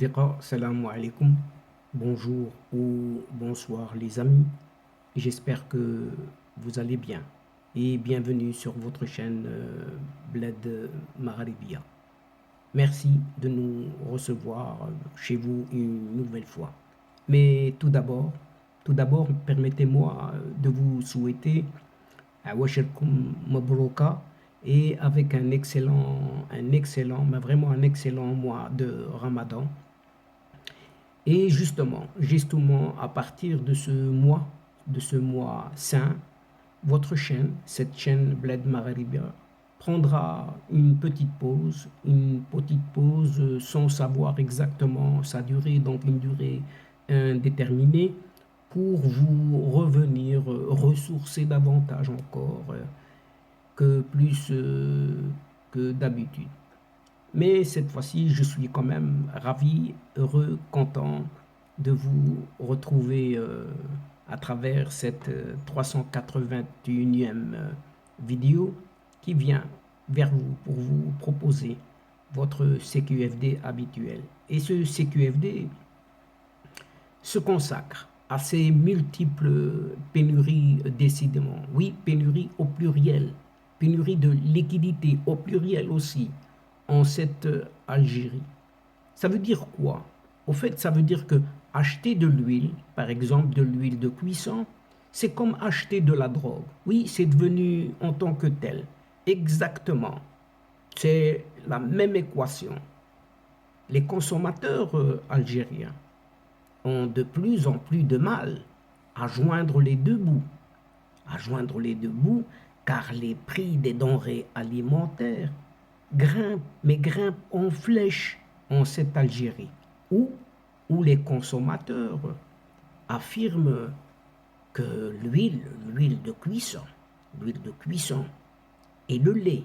أصدقاء السلام عليكم. Bonjour ou bonsoir les amis. J'espère que vous allez bien et bienvenue sur votre chaîne Bled Magharibia. Merci de nous recevoir chez vous une nouvelle fois. Mais tout d'abord, permettez-moi de vous souhaiter Awashirkum Mabrouka et avec mais vraiment un excellent mois de Ramadan. Et justement, à partir de ce mois saint, votre chaîne, cette chaîne Bled Magharibia, prendra une petite pause sans savoir exactement sa durée, donc une durée indéterminée, pour vous revenir ressourcer davantage encore que plus que d'habitude. Mais cette fois-ci, je suis quand même ravi, heureux, content de vous retrouver à travers cette 381e vidéo qui vient vers vous pour vous proposer votre CQFD habituel. Et ce CQFD se consacre à ces multiples pénuries décidément. Oui, pénurie au pluriel, pénurie de liquidité au pluriel aussi, en cette Algérie. Ça veut dire quoi? Au fait, ça veut dire que acheter de l'huile, par exemple de l'huile de cuisson, c'est comme acheter de la drogue. Oui, c'est devenu en tant que tel. Exactement. C'est la même équation. Les consommateurs algériens ont de plus en plus de mal à joindre les deux bouts. Car les prix des denrées alimentaires grimpent en flèche en cette Algérie, où les consommateurs affirment que l'huile de cuisson et le lait,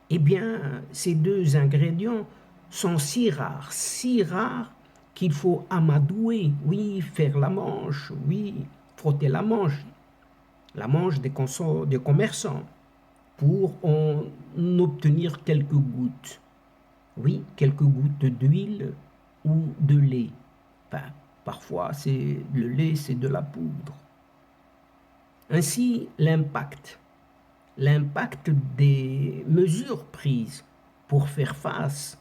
eh bien, ces deux ingrédients sont si rares qu'il faut amadouer, oui, faire la manche, oui, frotter la manche des commerçants pour en obtenir quelques gouttes. Oui, quelques gouttes d'huile ou de lait. Enfin, parfois, le lait, c'est de la poudre. Ainsi, l'impact des mesures prises pour faire face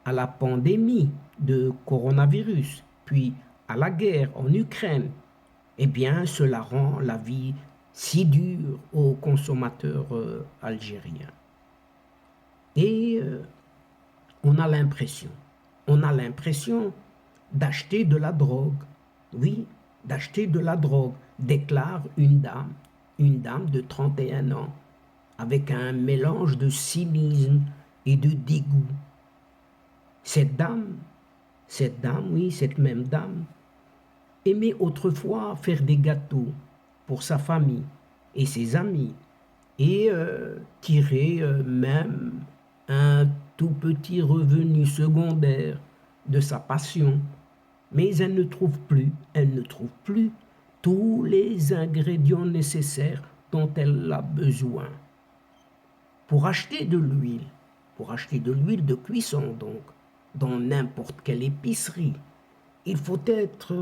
à la pandémie de coronavirus, puis à la guerre en Ukraine, eh bien, cela rend la vie si dure aux consommateurs algériens. Et on a l'impression d'acheter de la drogue. Oui, d'acheter de la drogue, déclare une dame de 31 ans, avec un mélange de cynisme et de dégoût. Cette même dame, aimait autrefois faire des gâteaux pour sa famille et ses amis et tirer même un tout petit revenu secondaire de sa passion. Mais elle ne trouve plus tous les ingrédients nécessaires dont elle a besoin. Pour acheter de l'huile de cuisson donc, dans n'importe quelle épicerie, il faut être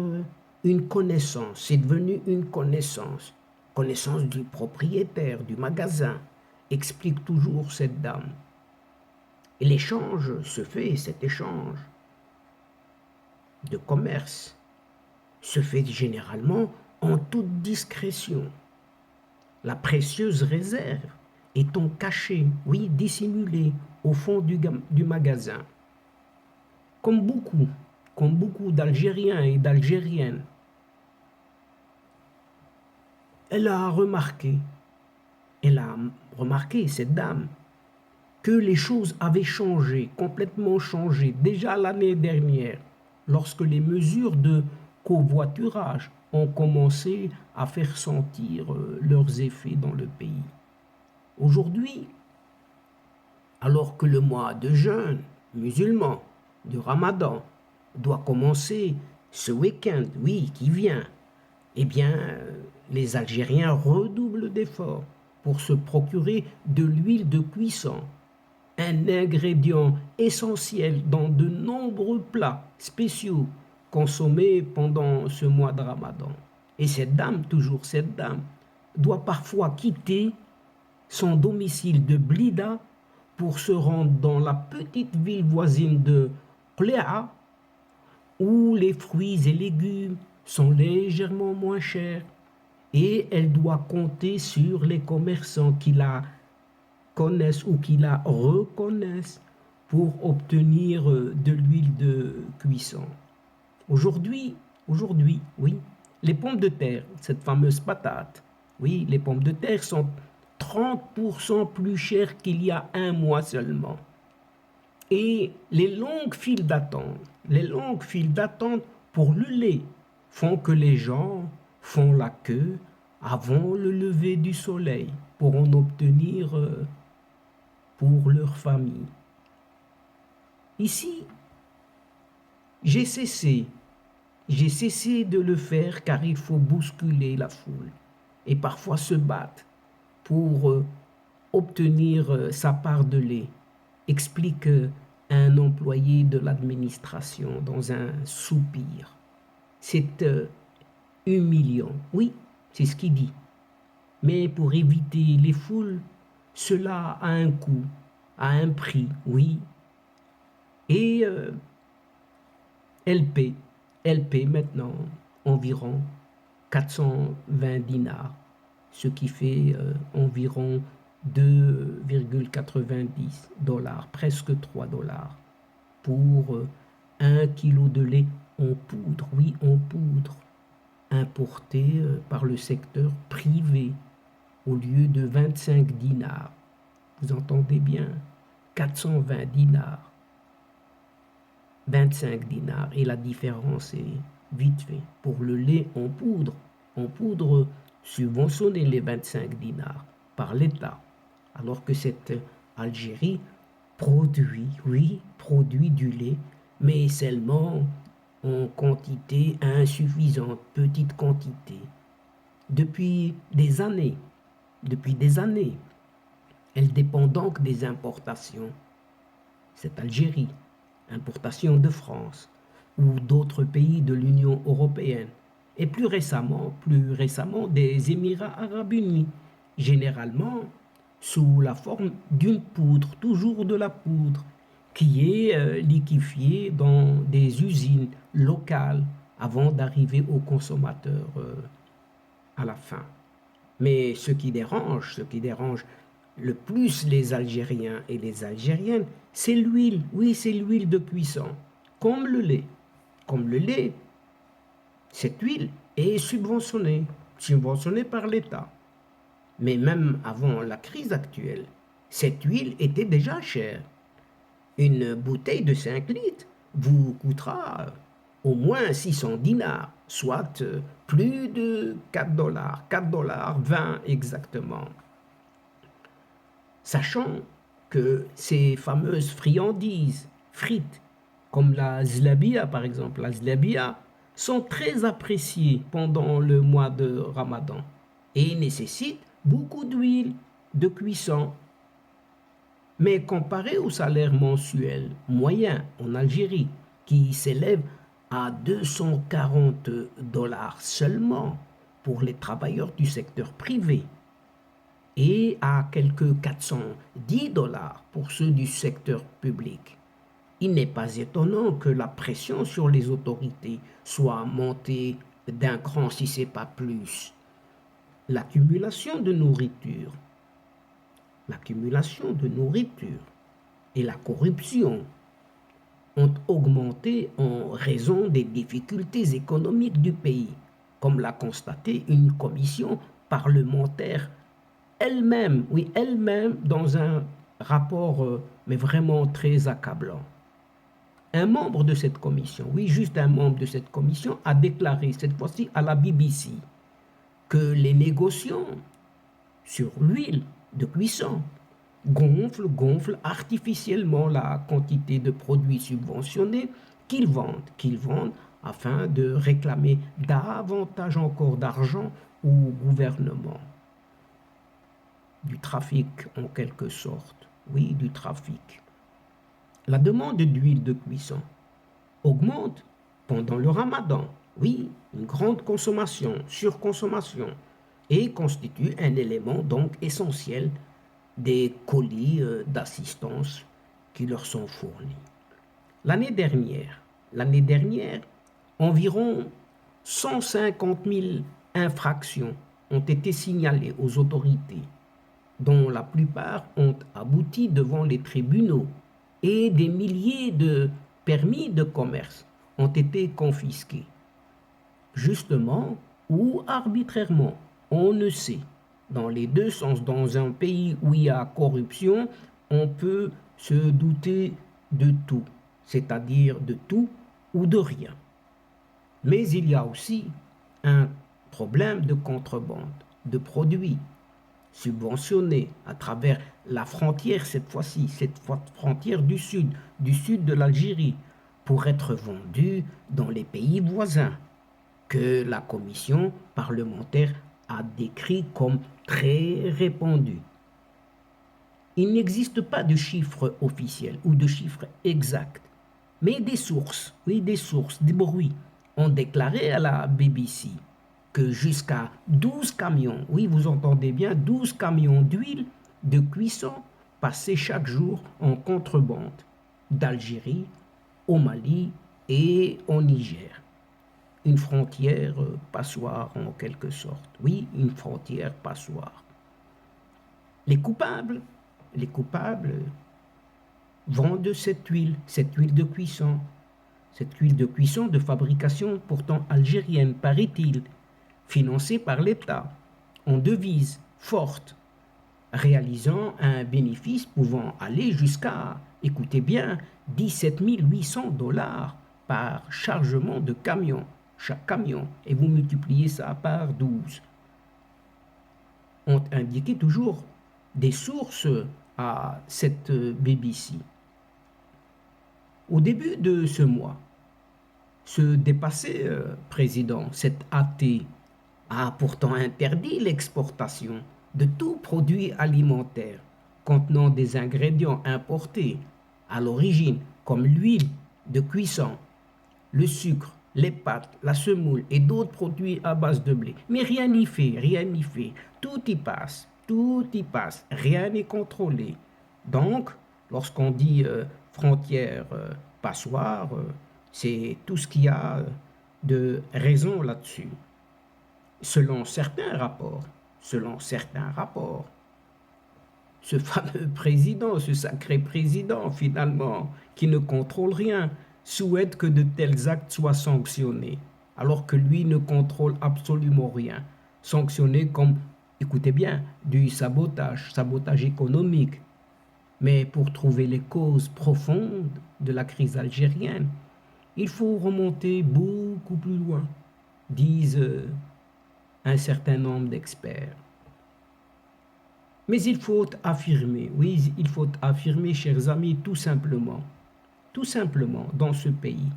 une connaissance, c'est devenu une connaissance du propriétaire du magasin, explique toujours cette dame. Et cet échange de commerce se fait généralement en toute discrétion. La précieuse réserve étant cachée, oui, dissimulée au fond du magasin. Comme beaucoup d'Algériens et d'Algériennes, elle a remarqué, cette dame, que les choses avaient changé, complètement changé, déjà l'année dernière, lorsque les mesures de covoiturage ont commencé à faire sentir leurs effets dans le pays. Aujourd'hui, alors que le mois de jeûne musulman, du Ramadan, doit commencer ce week-end, oui, qui vient, eh bien, les Algériens redoublent d'efforts pour se procurer de l'huile de cuisson. un ingrédient essentiel dans de nombreux plats spéciaux consommés pendant ce mois de Ramadan. Et cette dame, toujours cette dame, doit parfois quitter son domicile de Blida pour se rendre dans la petite ville voisine de Qléa, où les fruits et légumes sont légèrement moins chers, et elle doit compter sur les commerçants qui la connaissent ou qui la reconnaissent pour obtenir de l'huile de cuisson. Aujourd'hui, oui, les pommes de terre, cette fameuse patate, oui, les pommes de terre sont 30% plus chères qu'il y a un mois seulement. Et les longues files d'attente pour le lait font que les gens font la queue avant le lever du soleil pour en obtenir pour leur famille. Ici, j'ai cessé de le faire car il faut bousculer la foule et parfois se battre pour obtenir sa part de lait, explique un employé de l'administration dans un soupir. C'est humiliant, oui, c'est ce qu'il dit. Mais pour éviter les foules, cela a un coût, a un prix, oui. Et elle paie maintenant environ 420 dinars, ce qui fait environ 2,90 $, presque 3 $, pour 1 kilo de lait en poudre, oui, en poudre, importé par le secteur privé au lieu de 25 dinars. Vous entendez bien, 420 dinars, 25 dinars, et la différence est vite fait. Pour le lait en poudre subventionné les 25 dinars par l'État, alors que cette Algérie produit du lait, mais seulement en quantité insuffisante, petite quantité. Depuis des années, elle dépend donc des importations. Cette Algérie, importation de France ou d'autres pays de l'Union européenne, et plus récemment des Émirats arabes unis, généralement sous la forme d'une poudre, toujours de la poudre, qui est liquéfiée dans des usines locales avant d'arriver aux consommateurs à la fin. Mais ce qui dérange le plus les Algériens et les Algériennes, c'est l'huile. Oui, c'est l'huile de cuisson, comme le lait. Comme le lait, cette huile est subventionnée par l'État. Mais même avant la crise actuelle, cette huile était déjà chère. Une bouteille de 5 litres vous coûtera au moins 600 dinars, soit plus de 4 $, 4,20 $ exactement. Sachant que ces fameuses friandises, frites, comme la zlabia par exemple, la zlabia, sont très appréciées pendant le mois de Ramadan et nécessitent beaucoup d'huile de cuisson. Mais comparé au salaire mensuel moyen en Algérie, qui s'élève à 240 $ seulement pour les travailleurs du secteur privé et à quelques 410 $ pour ceux du secteur public, il n'est pas étonnant que la pression sur les autorités soit montée d'un cran, si ce n'est pas plus. L'accumulation de nourriture et la corruption ont augmenté en raison des difficultés économiques du pays, comme l'a constaté une commission parlementaire elle-même dans un rapport mais vraiment très accablant. Un membre de cette commission, a déclaré cette fois-ci à la BBC que les négociants sur l'huile de cuisson gonflent artificiellement la quantité de produits subventionnés qu'ils vendent afin de réclamer davantage encore d'argent au gouvernement. Du trafic en quelque sorte. oui, du trafic. La demande d'huile de cuisson augmente pendant le ramadan. Oui, une grande consommation, surconsommation, et constitue un élément donc essentiel des colis d'assistance qui leur sont fournis. L'année dernière, environ 150 000 infractions ont été signalées aux autorités, dont la plupart ont abouti devant les tribunaux, et des milliers de permis de commerce ont été confisqués, justement ou arbitrairement, on ne sait. Dans les deux sens, dans un pays où il y a corruption, on peut se douter de tout, c'est-à-dire de tout ou de rien. Mais il y a aussi un problème de contrebande de produits subventionnés à travers la frontière, cette fois-ci, cette frontière du sud de l'Algérie, pour être vendus dans les pays voisins, que la commission parlementaire a décrit comme très répandus. Il n'existe pas de chiffres officiels ou de chiffres exacts, mais des sources, oui, des sources, des bruits, ont déclaré à la BBC que jusqu'à 12 camions, oui, vous entendez bien, 12 camions d'huile de cuisson passaient chaque jour en contrebande d'Algérie au Mali et au Niger. Une frontière passoire en quelque sorte. Oui, une frontière passoire. Les coupables, les coupables vendent cette huile de cuisson de fabrication pourtant algérienne, paraît-il, financée par l'État, en devise forte, réalisant un bénéfice pouvant aller jusqu'à, écoutez bien, 17 800 $ par chargement de camion, chaque camion, et vous multipliez ça par 12. Ont indiqué toujours des sources à cette BBC. Au début de ce mois, ce dépassé président, cet athée, a pourtant interdit l'exportation de tout produit alimentaire contenant des ingrédients importés à l'origine, comme l'huile de cuisson, le sucre, les pâtes, la semoule et d'autres produits à base de blé. Mais rien n'y fait, rien n'y fait. Tout y passe, rien n'est contrôlé. Donc, lorsqu'on dit frontière passoire, c'est tout ce qu'il y a de raison là-dessus. Selon certains rapports, ce fameux président, ce sacré président finalement, qui ne contrôle rien, souhaite que de tels actes soient sanctionnés, alors que lui ne contrôle absolument rien. Sanctionné comme, écoutez bien, du sabotage économique. Mais pour trouver les causes profondes de la crise algérienne, il faut remonter beaucoup plus loin, disent un certain nombre d'experts. Mais il faut affirmer, oui, il faut affirmer, chers amis, tout simplement, dans ce pays,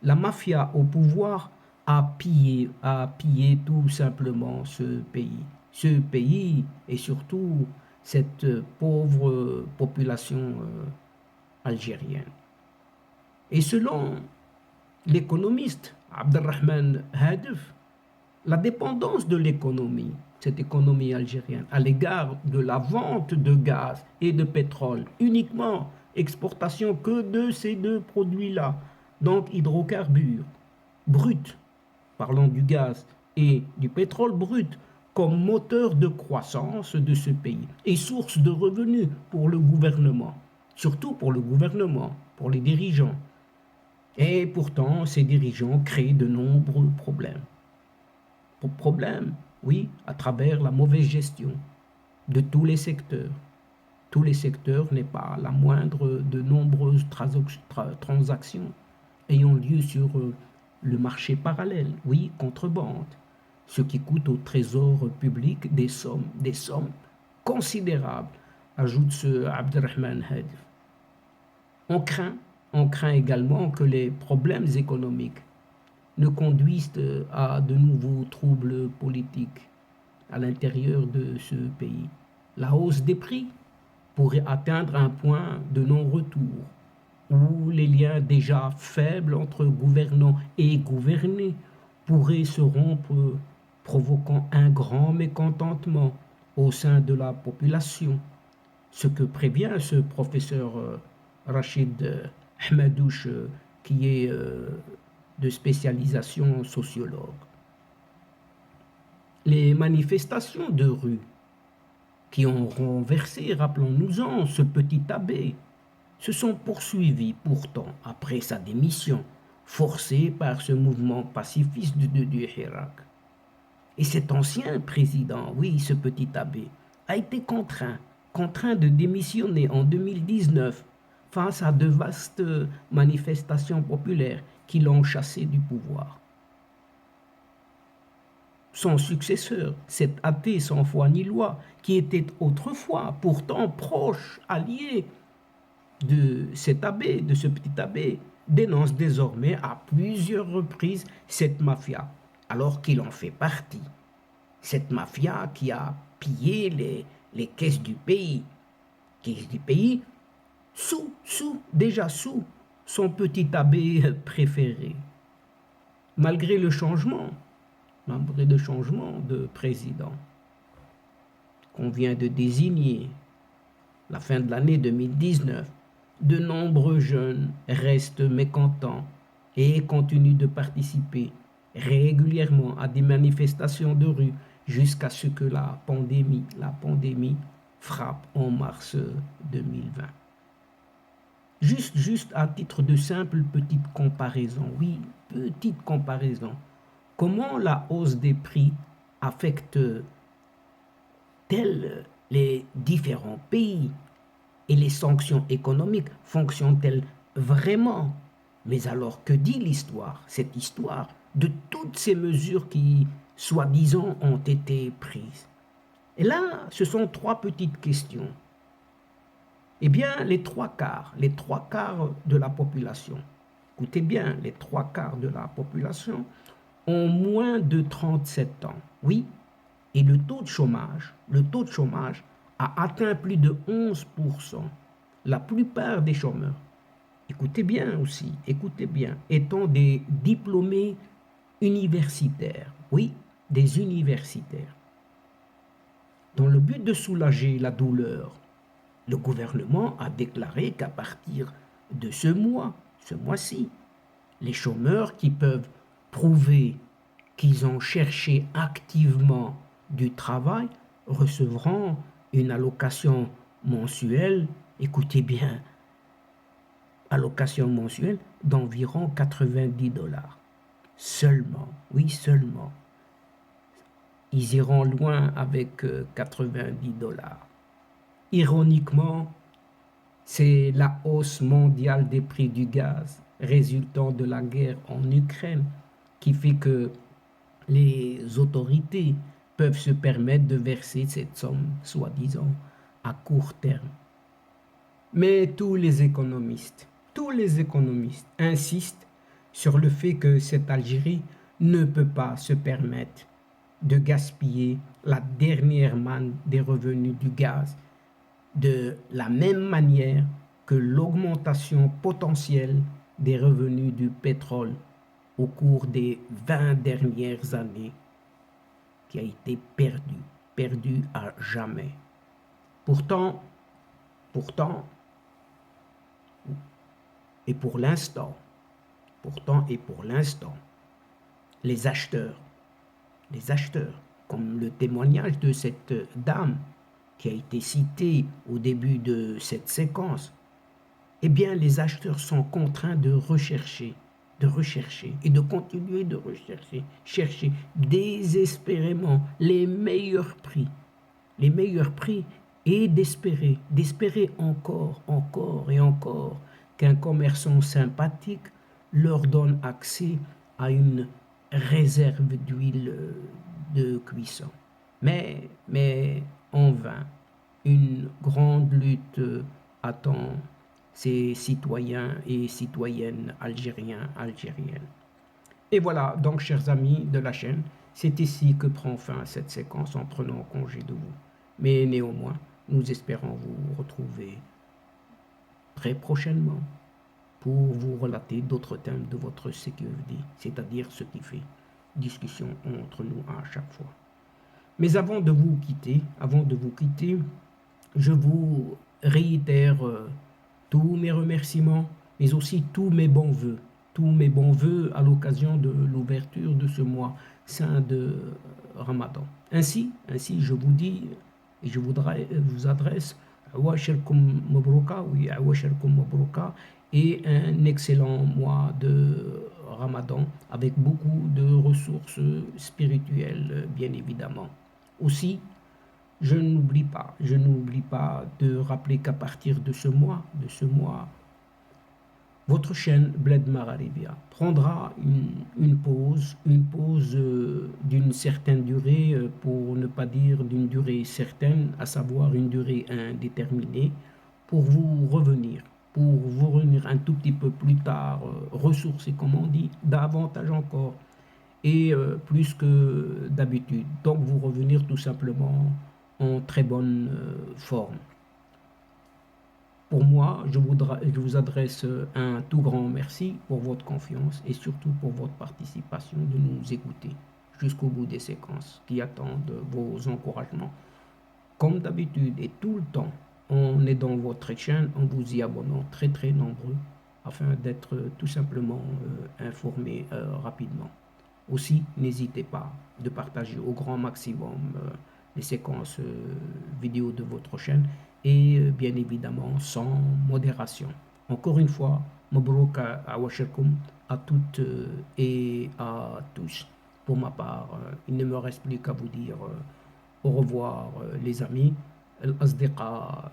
la mafia au pouvoir a pillé tout simplement ce pays et surtout cette pauvre population algérienne. Et selon l'économiste Abdelrahman Hadif, la dépendance de l'économie, cette économie algérienne, à l'égard de la vente de gaz et de pétrole, uniquement exportation que de ces deux produits-là, donc hydrocarbures bruts, parlons du gaz et du pétrole brut, comme moteur de croissance de ce pays et source de revenus pour le gouvernement, surtout pour le gouvernement, pour les dirigeants. Et pourtant, ces dirigeants créent de nombreux problèmes. Problèmes, oui, à travers la mauvaise gestion de tous les secteurs. Tous les secteurs n'est pas la moindre de nombreuses transactions ayant lieu sur le marché parallèle, oui, contrebande, ce qui coûte au trésor public des sommes considérables, ajoute ce Abdelrahman Hadif. On craint également que les problèmes économiques ne conduisent à de nouveaux troubles politiques à l'intérieur de ce pays. La hausse des prix pourrait atteindre un point de non-retour, où les liens déjà faibles entre gouvernants et gouvernés pourraient se rompre, provoquant un grand mécontentement au sein de la population, ce que prévient ce professeur Rachid Ahmadouche, qui est de spécialisation sociologue. Les manifestations de rue qui ont renversé, rappelons-nous-en, ce petit abbé, se sont poursuivies pourtant après sa démission, forcée par ce mouvement pacifiste du Hirak. Et cet ancien président, oui, ce petit abbé, a été contraint de démissionner en 2019 face à de vastes manifestations populaires qui l'ont chassé du pouvoir. Son successeur, cet athée sans foi ni loi, qui était autrefois pourtant proche, allié de cet abbé, de ce petit abbé, dénonce désormais à plusieurs reprises cette mafia, alors qu'il en fait partie. Cette mafia qui a pillé les caisses du pays, déjà sous son petit abbé préféré. Malgré le changement de président qu'on vient de désigner, la fin de l'année 2019, de nombreux jeunes restent mécontents et continuent de participer régulièrement à des manifestations de rue jusqu'à ce que la pandémie frappe en mars 2020. Juste à titre de simple petite comparaison, comment la hausse des prix affecte-t-elle les différents pays et les sanctions économiques fonctionnent-elles vraiment? Mais alors que dit l'histoire, cette histoire de toutes ces mesures qui, soi-disant, ont été prises? Et là, ce sont trois petites questions. Eh bien, les trois quarts de la population, écoutez bien, les trois quarts de la population ont moins de 37 ans. Oui, et le taux de chômage a atteint plus de 11%. La plupart des chômeurs, écoutez bien, étant des diplômés universitaires. Oui, des universitaires. Dans le but de soulager la douleur, le gouvernement a déclaré qu'à partir de ce mois-ci, les chômeurs qui peuvent prouver qu'ils ont cherché activement du travail recevront une allocation mensuelle, écoutez bien, allocation mensuelle d'environ 90 $. Seulement, oui seulement. Ils iront loin avec 90 $. Ironiquement, c'est la hausse mondiale des prix du gaz résultant de la guerre en Ukraine qui fait que les autorités peuvent se permettre de verser cette somme, soi-disant, à court terme. Mais tous les économistes insistent sur le fait que cette Algérie ne peut pas se permettre de gaspiller la dernière manne des revenus du gaz, de la même manière que l'augmentation potentielle des revenus du pétrole au cours des 20 dernières années qui a été perdu à jamais. Pourtant, et pour l'instant, les acheteurs, comme le témoignage de cette dame qui a été citée au début de cette séquence, eh bien, les acheteurs sont contraints de rechercher et de continuer de chercher désespérément les meilleurs prix et d'espérer encore et encore qu'un commerçant sympathique leur donne accès à une réserve d'huile de cuisson. Mais en vain, une grande lutte attend ces citoyens et citoyennes algériennes. Et voilà, donc chers amis de la chaîne, c'est ici que prend fin cette séquence en prenant congé de vous. Mais néanmoins, Nous espérons vous retrouver très prochainement pour vous relater d'autres thèmes de votre sécurité, c'est-à-dire ce qui fait discussion entre nous à chaque fois. Mais avant de vous quitter, je vous réitère tous mes remerciements, mais aussi tous mes bons voeux à l'occasion de l'ouverture de ce mois saint de Ramadan. Ainsi, je vous dis, et je voudrais vous adresse Awashirkum Mabrouka, oui, Awashirkum Mabrouka, et un excellent mois de Ramadan avec beaucoup de ressources spirituelles, bien évidemment. Aussi, je n'oublie pas de rappeler qu'à partir de ce mois, votre chaîne Bled Mararibia prendra une pause d'une certaine durée, pour ne pas dire d'une durée certaine, à savoir une durée indéterminée, pour vous revenir, un tout petit peu plus tard, ressourcer, comme on dit, davantage encore et plus que d'habitude. Donc vous revenir tout simplement en très bonne forme. Pour moi, je vous adresse un tout grand merci pour votre confiance et surtout pour votre participation de nous écouter jusqu'au bout des séquences qui attendent vos encouragements. Comme d'habitude et tout le temps, on est dans votre chaîne en vous y abonnant très très nombreux afin d'être tout simplement informé rapidement. Aussi, n'hésitez pas de partager au grand maximum les séquences vidéo de votre chaîne et bien évidemment sans modération. Encore une fois, Mabrouk Awashirkum à toutes et à tous. Pour ma part, il ne me reste plus qu'à vous dire au revoir les amis. Al-Asdiqa,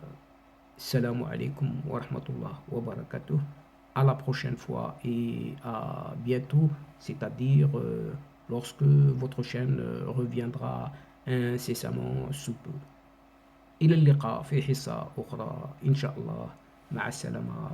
Assalamu alaikum wa rahmatullah wa barakatuh. À la prochaine fois et à bientôt, c'est-à-dire lorsque votre chaîne reviendra incessamment sous peu. إلى اللقاء في حصة أخرى إن شاء الله. مع السلامة.